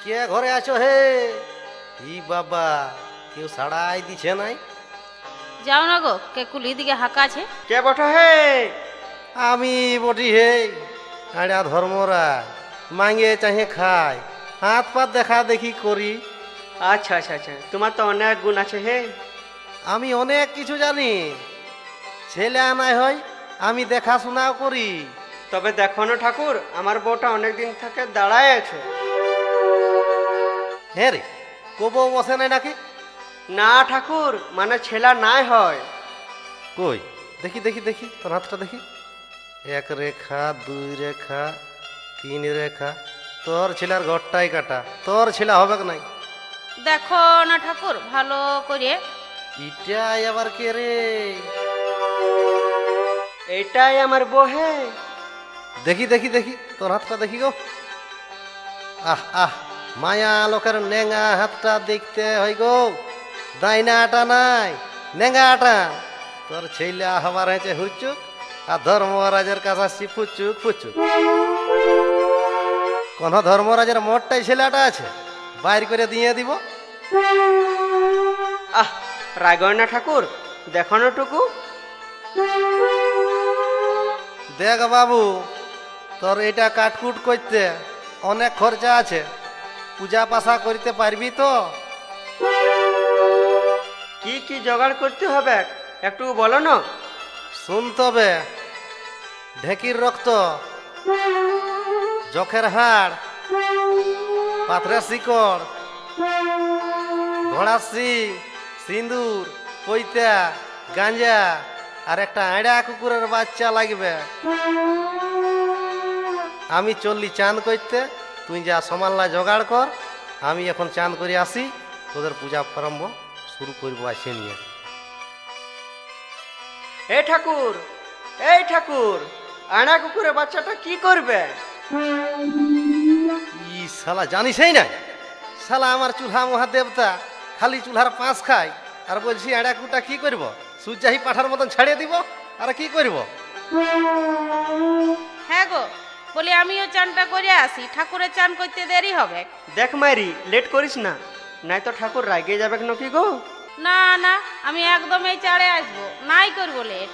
কে ঘরে আছো হে? ই বাবা, কেউ সাড়াই দিছে নাই? যাও না গো, কে কুলি দিকে হাঁকা আছে। কে বটে হে? আমি বটি হে, আড়া ধর্মরা মাঙ্গে চাহে খায়, হাত পাত দেখা দেখি করি। আচ্ছা আচ্ছা আচ্ছা, তোমার তো অনেক গুণ আছে হে। আমি অনেক কিছু জানি, ছেলে আনাই হয় আমি দেখাশোনাও করি। তবে দেখো না ঠাকুর, আমার বউটা অনেকদিন থেকে দাঁড়ায় আছে। হ্যাঁ রে, কবও বসে নাই নাকি? না ঠাকুর, মানে ছেলা নাই হয়। কই দেখি দেখি দেখি, তোর হাতটা দেখি। এক রেখা, দুই রেখা, তিন রেখা। তোর ছেলের ঘরটাই কাটা, তোর ছেলে হবে নাই। দেখো না ঠাকুর ভালো করে। ইটা আবার কে রে? এটাই আমার বউ হে। দেখি দেখি দেখি, তোর হাতটা দেখি গো। আহ আহ, মায়া লোকের নেঙ্গা হাতটা দেখতে হয় গো। দাইনা আটা নাই, নেঙ্গা আটা। তোর ছেলে হবার হয়েছে হুচুক, আর ধর্মরাজের কাছে আসছি ফুচুক ফুচুক। কোন ধর্মরাজের মোটটাই ছেলেটা আছে, বাইর করে দিয়ে দিব। আহ, রাগয় না ঠাকুর, দেখো না টুকু। দেখ বাবু, তোর এটা কাটকুট করতে অনেক খরচা আছে। পূজা পাশা করতে পারবি তো? কি কি জোগাড় করতে হবে একটু বলো না। শুন তবে, ঢেকির রক্ত, জখের হাড়, পাথরের শিকড়, ঘোড়ার শিং, সিঁদুর, পৈতা, গাঁজা, আর একটা আড়া কুকুরের বাচ্চা লাগবে। আমি চললি চাঁদ করতে, তুই যা সমাল্লা জোগাড় কর। আমি এখন চাঁদ করে আসি, তোদের পূজা প্রারম্ভ শুরু করবো আসে নিয়ে। এই ঠাকুর, এই ঠাকুর, আয়না কুকুরের বাচ্চাটা কি করবে? ই শালা জানিসই না, শালা আমার চুলহা মহাদেবতা খালি চুলহার পাঁচ খায়, আর বলছি আড়া কুটা কি করব? সূর্যাহি পাঠার মতন ছাড়িয়ে দিব, আর কি করব? হ্যাঁ গো, বলি আমিও চানটা করে আসি, ঠাকুরের চান করতে দেরি হবে। দেখ মাইরি, লেট করিস না, নাই তো ঠাকুর রাগে যাবে নাকি গো। না না, আমি একদম এই চাড়ে আসবো, নাই করবো লেট।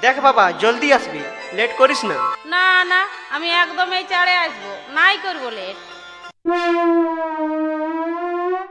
দেখ বাবা, জলদি আসবি, লেট করিস না। না না, আমি একদম এই চাড়ে আসবো, নাই করবো লেট।